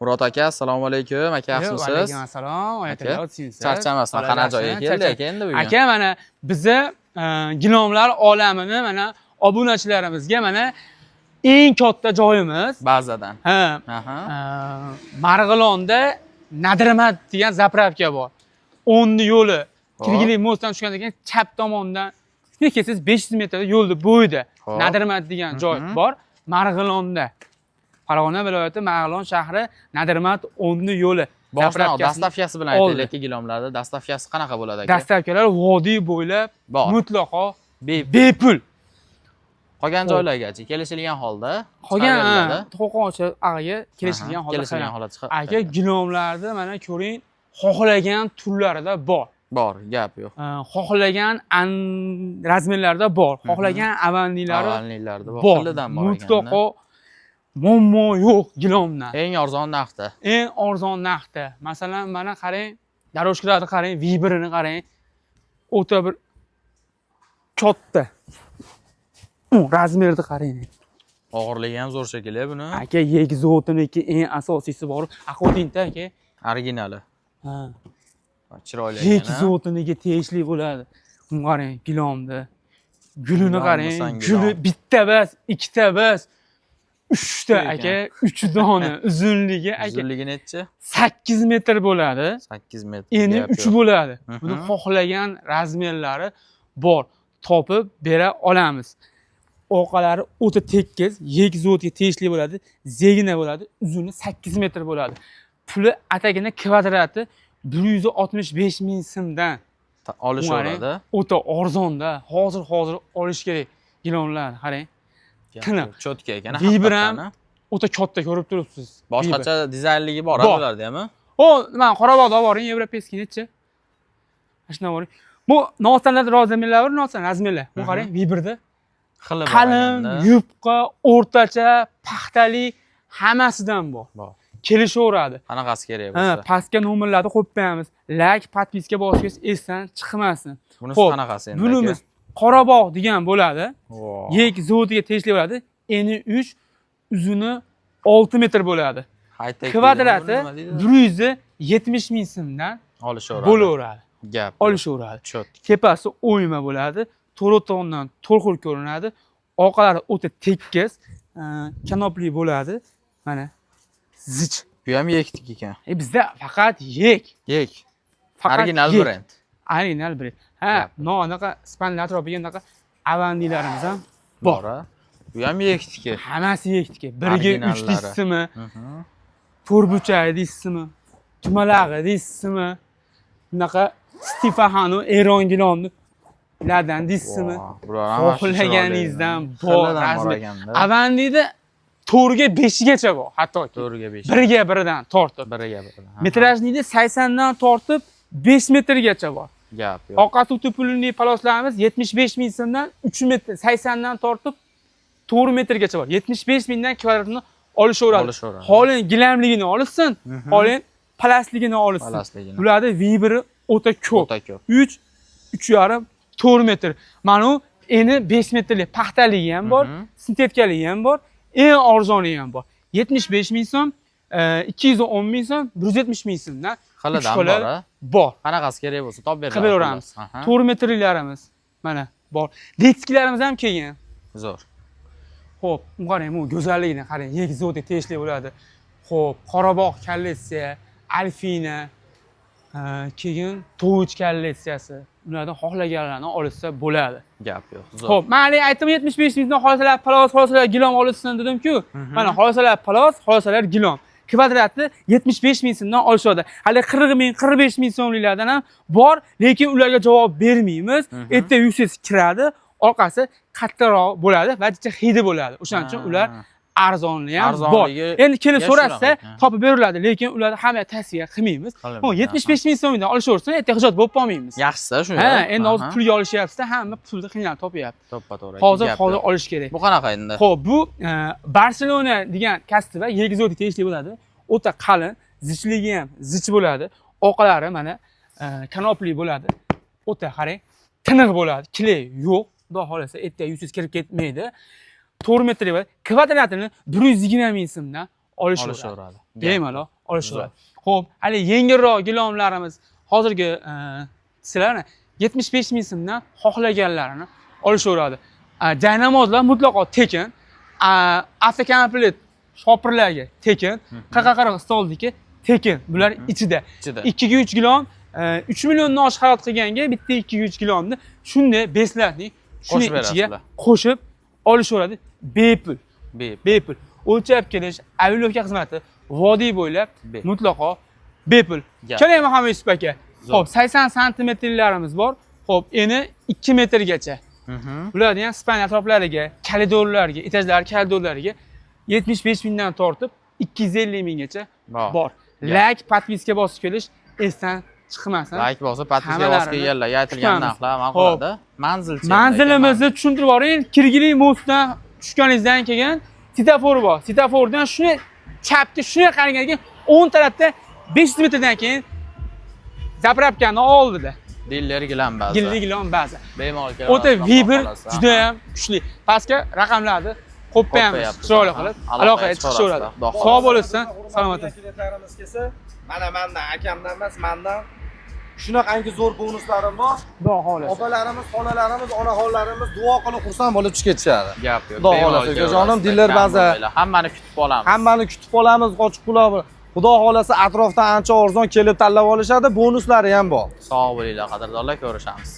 Murod aka, assalomu alaykum. Aka, yaxshimisiz? Alaykum assalom. Aytayotsingiz. Charchamasdan qana joyga keldik endi bugun. Aka, mana bizni ginomlar olamini mana obunachilarimizga mana eng katta joyimiz Bazadan. ha. Marg'ilonda Nadirmat degan zapravka bor. 10 yo'li. Kirgilik mostdan tushgandan keyin chap tomondan shunday kelsangiz 500 metr yo'lni bo'yida Nadirmat degan joy bor. Marg'ilonda. Farg'ona viloyati Marg'ilon shahri Nadirmat 10 yo'li. Boshdan dastavkasi bilan aytaylik, gilomlarda dastavkasi qanaqa bo'ladi aka? Dastavkalar vodiy bo'ylab mutlaqo bepul. Qolgan joylargacha kelishilgan holda qolgan to'qonchi ag'iga kelishilgan holda chiqadi. Aka, gilomlarda mana ko'ring, xohlagan turlarida bor. Bor, gap yo'q. Xohlagan razmerlarda bor, xohlagan avannilarda bor. Xillidan bor ekan. Mutlaqo muammo yo'q gilomdan. Eng arzon narxda. Eng arzon narxda. Masalan, mana qarang, daroshkalarni qarang, V1ni qarang. O'ta bir katta. Razmerni qarang. Og'irligi ham zo'r shekilli buni. Aka, Yegzotiniki eng asosiysi bor. Aqutinta aka. Originali. Ha. Chiroyli. Yegzotiniga tegishli bo'ladi. Qarang, gilomda. Gulini qarang. Guli bitta bas, ikkita bas. 3 ta aka, 3 dona uzunligi aka. Uzunligi necha? 8 metr bo'ladi. 8 metr. Eni 3 bo'ladi. Buni xohlagan razmerlari bor. Topib bera olamiz. Orqalari o'ta tekis, Yegzotga tegishli bo'ladi. Zegina bo'ladi. Uzuni 8 metr bo'ladi. Puli atagina kvadrati 165 ming so'mdan olish bo'ladi. O'ta arzonda. Hozir olish kerak gilomlar, qarang. Tiniq, cho'tka ekan. V1 ham o'ta katta ko'rib turibsiz. Boshqacha dizaynligi bor bularda-mi? Men Qorabog'da boring, Yevropeskiy necha? Shunday boring. Bu nostandart razmerlar bor, nostandart razmerlar. Bu qarang, V1 da qalin, yupqa, o'rtacha, paxtali hammasidan bor. Kelishaveradi. Qanaqasi kerak bo'lsa. Pastga nomerlarni qo'yib qo'yamiz. Like, podpiska bossangiz esdan chiqmasin. Bunisi qanaqasi endi? Bunimiz Qorabog' degan bo'ladi. Yegzotiga tegishli bo'ladi. Eni 3, uzuni 6 metr bo'ladi. Kvadrati 170 ming so'mdan bo'laveradi. Gap. Olishaveradi. Tepasi o'yma bo'ladi. To'rtondan to'lqur ko'rinadi. Orqalari o'ta tekis, kanopli bo'ladi. Mana zich. Bu ham yektik ekan. Bizda faqat yek. Original brend. Original brend. Ha, anaqa spanlar atrofiga anaqa avannilarimiz ham bor. Bu ham yektik. Hammasi yektik. Biriga 3 deysizmi? To'rtburchak deysizmi? Tumalag'i deysizmi? Bunaqa Stefano Eron gilomni lardan deysizmi? Xohlaganingizdan bor. Avannida 4 ga 5 gacha bor, hatto 4 ga 5. 1 ga 1dan tortib. 1 ga 1dan. Metrajnida 80 dan tortib 5 metrgacha bor. Gap yo'q. Orqa tupulli paloslarimiz 75 ming so'mdan 3 metr, 80 dan tortib 4 metrgacha bor. 75 mingdan kvadratni olishaveradi. Xoling gilamligini olsin, xoling palastligini olsin. Bularda V1 o'ta ko'p. 3, 3,5, 4 metr. Mana eni 5 metrli paxtaligi ham bor, sintetkaligi ham bor, eng arzoni ham bor. 75 ming so'm, 210 ming so'm, 170 ming so'mdan xilidan bor. Qanaqasi kerak bo'lsa topib beramiz. Qilib beramiz. 4 metrliklarimiz mana bor. Detskilarimiz ham kelgan. Zo'r. Xo'p, qarang, bu go'zalligini qarang, Yegzotga tegishli bo'ladi. Xo'p, Qorabog' kolleksiya, Alfina, keyin Tovuch kolleksiyasi. Ulardan xohlaganlarni olsa bo'ladi. Gap yo'q. Zo'r. Xo'p, men aytdim 75 mingdan xolasalar palos, xolasalar gilom olishsin dedim-ku. Mana xolasalar palos, xolasalar gilom. Kvadrati 75 ming so'mdan olishadi. Hali 40 ming, 45 ming so'mliklardan ham bor, lekin ularga javob bermaymiz. Erta yuksak kiradi, orqasi kattaroq bo'ladi va jicha hidi bo'ladi. O'shaning uchun ular arzonli ham bor. Endi kelib so'rashsa, topib beriladi, lekin ularni hamma tavsiya qilmaymiz. 75 ming so'mdan olishaversin, erta hujjat bo'lib qolmaymiz. Yaxshisi shu. Endi hozir pulga olishyapti, hamma pulni qiynalib topyapti. To'ppa-to'g'ri. Hozir olish kerak. Bu qanaqa endi? Xo'p, bu Barselona degan kastiva Yegzotga tegishli bo'ladi. O'ta qalin, zichligi ham zich bo'ladi. Orqalari mana kanopli bo'ladi. O'ta qarang, tiniq bo'ladi. Kley yo'q. Xudo xolasa erta yuzsiz kirib ketmaydi. 4 metr va kvadratini 120 ming so'mdan olishaveradi. Bemalol olishaveradi. Xo'p, hali yengilroq gilomlarimiz hozirgi sizlarni 75 ming so'mdan xohlaganlarini olishaveradi. Dynamozlar mutlaqo tekin, avtokomplet shopirlarga tekin, 40 stoldiki tekin. Bular ichida. 2 ga 3 gilom 3 milliondan oshiq xarajat qilganga bitta 2 ga 3 gilomni shunday beslarning shuni ichiga qo'shib olishaveradi bepul. Bepul. O'lchab kelish, avialovka xizmati vodiy bo'ylab mutlaqo bepul. Keling Muhammad Yusuf aka. Xo'p, 80 santimetrlarimiz bor. Xo'p, eni 2 metrgacha. Bularni ham span atroflariga, koridorlarga, etajlar koridorlariga 75 mingdan tortib 250 minggacha bor. Like, podpiska bosib kelish esdan chiqmasin. Like bosib, podpiska bosib kelganlarga aytilgan narxlar ma'qulda. Manzilimizni tushuntirib boring. Kirgili mostdan tushganingizdan keyin svetofor bor. Svetofordan shuni chapga shunga qaragan keyin 10 tarafda 500 metrdan keyin zapravkani oldida. Dillar gilam ba'zi. Dillar gilam ba'zi. Bemalol keladi. O'ta vibr juda ham kuchli. Pastga raqamlarni qo'yamiz. Chiroyli qilib aloqaga chiqishaveradi. Sog' bo'lsin, salomat Klientlarimiz kelsa, mana mendan, akamdan emas, mendan shunaqangi zo'r bonuslarim bor. Xudo xolasa. Opalarimiz, xolalarimiz, onaxonlarimiz duo qilib xursand bo'lib chiqib ketishadi. Gap yo'q. Xudo xolasa, akajonim, dillar ba'zi hammani kutib qolamiz. Hammani kutib qolamiz, qochib qulab. Xudo xolasa atrofdan ancha arzon kelib tanlab olishadi, bonuslari ham bor. Sog' bo'linglar, qadrdonlar, ko'rishamiz.